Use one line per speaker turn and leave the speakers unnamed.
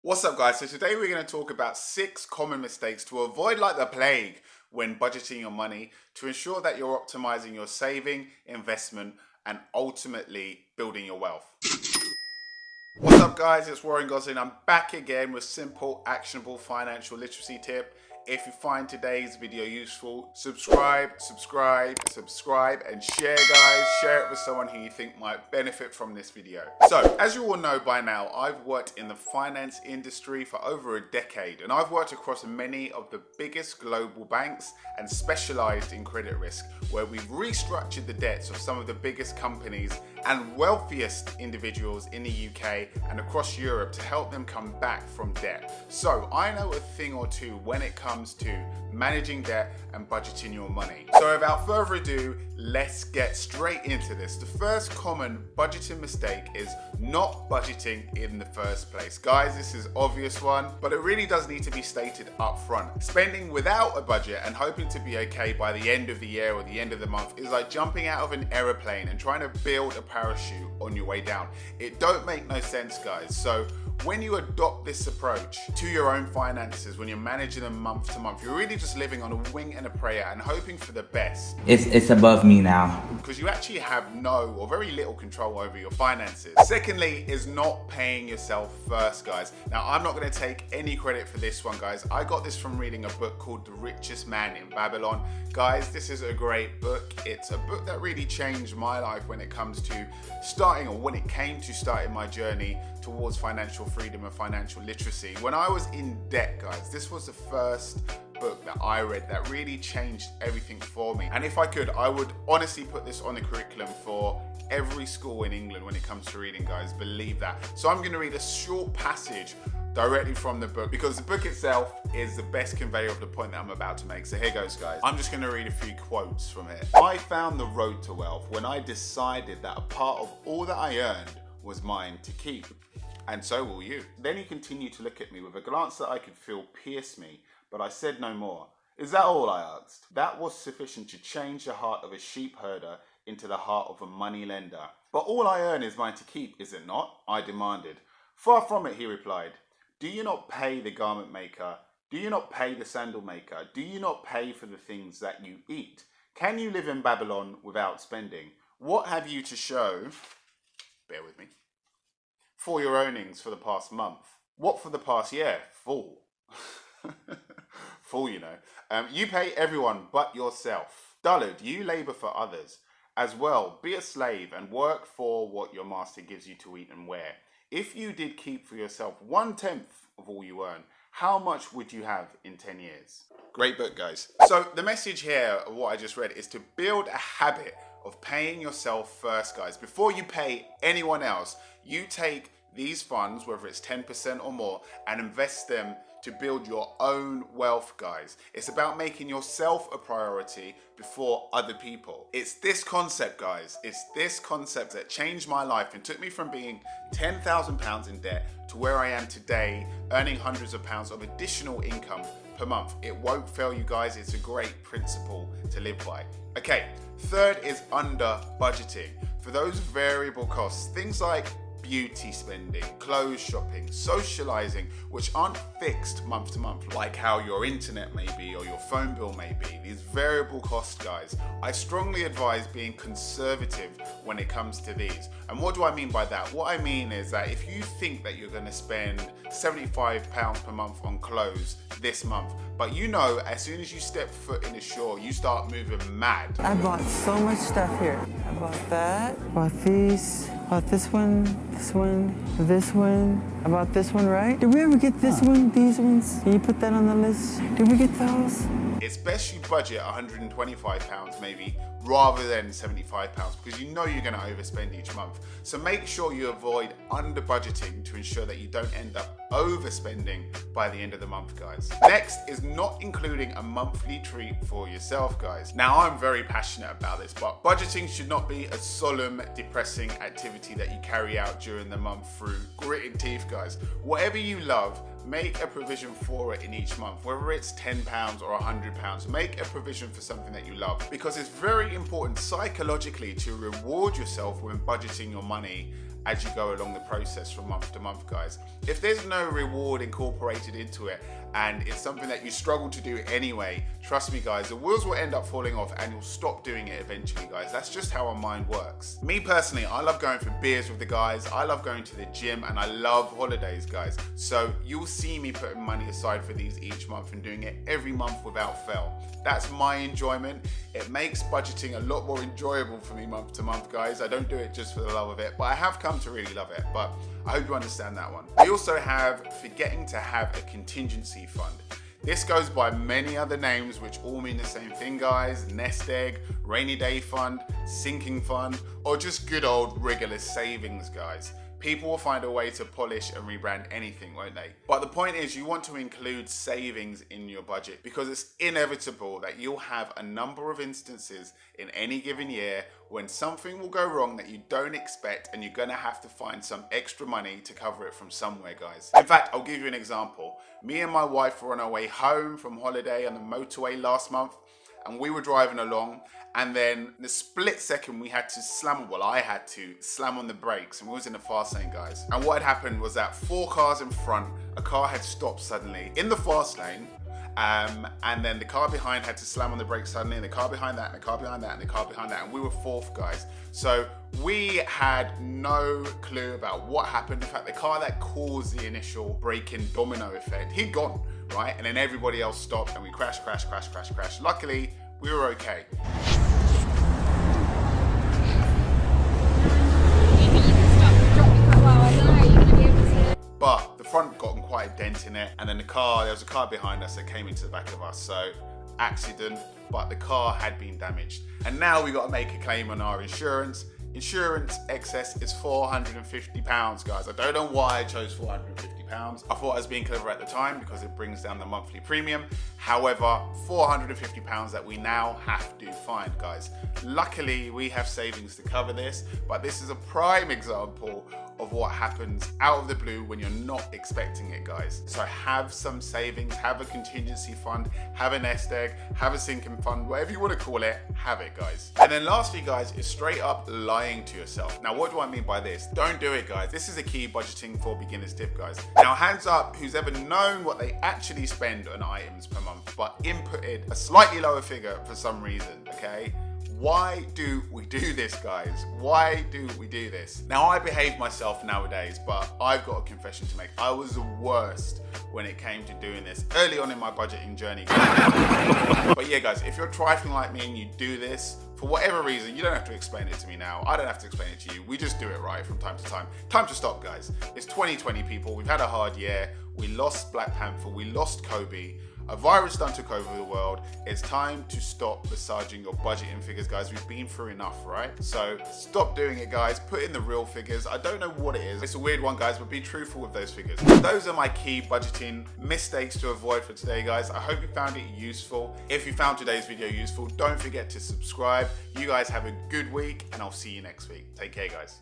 What's up, guys? So today we're going to talk about 6 common mistakes to avoid like the plague when budgeting your money to ensure that you're optimizing your saving, investment, and ultimately building your wealth. What's up, guys? It's Warren Gosling. I'm back again with simple, actionable financial literacy tip. If you find today's video useful, subscribe, and share, guys. Share it with someone who you think might benefit from this video. So, as you all know by now, I've worked in the finance industry for over a decade, and I've worked across many of the biggest global banks and specialized in credit risk, where we've restructured the debts of some of the biggest companies and wealthiest individuals in the UK and across Europe to help them come back from debt. So I know a thing or two when it comes to managing debt and budgeting your money. So without further ado, let's get straight into this. The first common budgeting mistake is not budgeting in the first place. Guys, this is an obvious one, but it really does need to be stated up front. Spending without a budget and hoping to be okay by the end of the year or the end of the month is like jumping out of an aeroplane and trying to build a parachute on your way down. It don't make no sense, guys. So when you adopt this approach to your own finances, when you're managing them month to month, you're really just living on a wing and a prayer and hoping for the best.
It's above me now.
Because you actually have no or very little control over your finances. Secondly is not paying yourself first, guys. Now, I'm not going to take any credit for this one, guys. I got this from reading a book called The Richest Man in Babylon. Guys, this is a great book. It's a book that really changed my life when it comes to starting, or when it came to starting my journey towards financial freedom and financial literacy. When I was in debt, guys, this was the first book that I read that really changed everything for me. And if I could, I would honestly put this on the curriculum for every school in England when it comes to reading, guys. Believe that. So I'm going to read a short passage directly from the book, because the book itself is the best conveyor of the point that I'm about to make. So here goes, guys. I'm just going to read a few quotes from it. I found the road to wealth when I decided that a part of all that I earned was mine to keep. And so will you. Then he continued to look at me with a glance that I could feel pierce me, but I said no more. Is that all? I asked. That was sufficient to change the heart of a sheep herder into the heart of a money lender. But all I earn is mine to keep, is it not? I demanded. Far from it, he replied. Do you not pay the garment maker? Do you not pay the sandal maker? Do you not pay for the things that you eat? Can you live in Babylon without spending? What have you to show? Bear with me. For your earnings for the past month. What for the past year? Full. Full, you know. You pay everyone but yourself. Dullard, you labour for others. As well, be a slave and work for what your master gives you to eat and wear. If you did keep for yourself 1/10 of all you earn, how much would you have in 10 years? Great book, guys. So the message here of what I just read is to build a habit of paying yourself first, guys. Before you pay anyone else, you take these funds, whether it's 10% or more, and invest them to build your own wealth, guys. It's about making yourself a priority before other people. It's this concept, guys. It's this concept that changed my life and took me from being £10,000 in debt to where I am today, earning hundreds of pounds of additional income per month. It won't fail you, guys. It's a great principle to live by. Okay, third is under budgeting. For those variable costs, things like beauty spending, clothes shopping, socializing, which aren't fixed month to month, like how your internet may be or your phone bill may be. These variable costs, guys, I strongly advise being conservative when it comes to these. And what do I mean by that? What I mean is that if you think that you're going to spend £75 per month on clothes this month, but you know, as soon as you step foot in the shore, you start moving mad.
I bought so much stuff here. I bought that, bought these, bought this one, this one, this one. I bought this one, right? Did we ever get this one, these ones? Can you put that on the list? Did we get those?
It's best you budget £125 maybe, rather than £75, because you know you're going to overspend each month. So make sure you avoid under budgeting to ensure that you don't end up overspending by the end of the month, guys. Next is not including a monthly treat for yourself, guys. Now, I'm very passionate about this, but budgeting should not be a solemn, depressing activity that you carry out during the month through gritted teeth, guys. Whatever you love, make a provision for it in each month, whether it's £10 or £100. Make a provision for something that you love, because it's very important psychologically to reward yourself when budgeting your money as you go along the process from month to month, guys. If there's no reward incorporated into it and it's something that you struggle to do anyway, trust me guys, the wheels will end up falling off and you'll stop doing it eventually, guys. That's just how our mind works. Me personally, I love going for beers with the guys, I love going to the gym, and I love holidays, guys. So you'll see me putting money aside for these each month and doing it every month without fail. That's my enjoyment. It makes budgeting a lot more enjoyable for me month to month, guys. I don't do it just for the love of it, but I have come to really love it. But I hope you understand that one. We also have forgetting to have a contingency fund. This goes by many other names which all mean the same thing, guys. Nest egg, rainy day fund, sinking fund, or just good old regular savings, guys. People will find a way to polish and rebrand anything, won't they? But the point is, you want to include savings in your budget because it's inevitable that you'll have a number of instances in any given year when something will go wrong that you don't expect and you're gonna have to find some extra money to cover it from somewhere, guys. In fact, I'll give you an example. Me and my wife were on our way home from holiday on the motorway last month, and we were driving along, and then the split second I had to slam on the brakes, and we was in the fast lane, guys. And what had happened was that 4 cars in front, a car had stopped suddenly in the fast lane, and then the car behind had to slam on the brakes suddenly, and the car behind that, and the car behind that, and the car behind that, and we were fourth, guys. So we had no clue about what happened. In fact, the car that caused the initial break-in domino effect, he'd gone, right? And then everybody else stopped, and we crashed. Luckily, we were okay. But the front got quite a dent in it, and then there was a car behind us that came into the back of us. So accident, but the car had been damaged. And now we got to make a claim on our insurance. Insurance excess is £450, guys. I don't know why I chose £450. I thought I was being clever at the time because it brings down the monthly premium. However, £450 that we now have to find, guys. Luckily, we have savings to cover this, but this is a prime example of what happens out of the blue when you're not expecting it, guys. So have some savings, have a contingency fund, have a nest egg, have a sinking fund, whatever you want to call it, have it, guys. And then lastly, guys, is straight up lying to yourself. Now, what do I mean by this? Don't do it, guys. This is a key budgeting for beginners tip, guys. Now, hands up who's ever known what they actually spend on items per month, but inputted a slightly lower figure for some reason, okay? Why do we do this, guys? Why do we do this? Now, I behave myself nowadays, but I've got a confession to make. I was the worst when it came to doing this early on in my budgeting journey. But yeah, guys, if you're trifling like me and you do this, for whatever reason, you don't have to explain it to me now. I don't have to explain it to you. We just do it right from time to time. Time to stop, guys. It's 2020, people. We've had a hard year. We lost Black Panther. We lost Kobe. A virus done took over the world. It's time to stop massaging your budgeting figures, guys. We've been through enough, right? So stop doing it, guys. Put in the real figures. I don't know what it is. It's a weird one, guys, but be truthful with those figures. Those are my key budgeting mistakes to avoid for today, guys. I hope you found it useful. If you found today's video useful, don't forget to subscribe. You guys have a good week, and I'll see you next week. Take care, guys.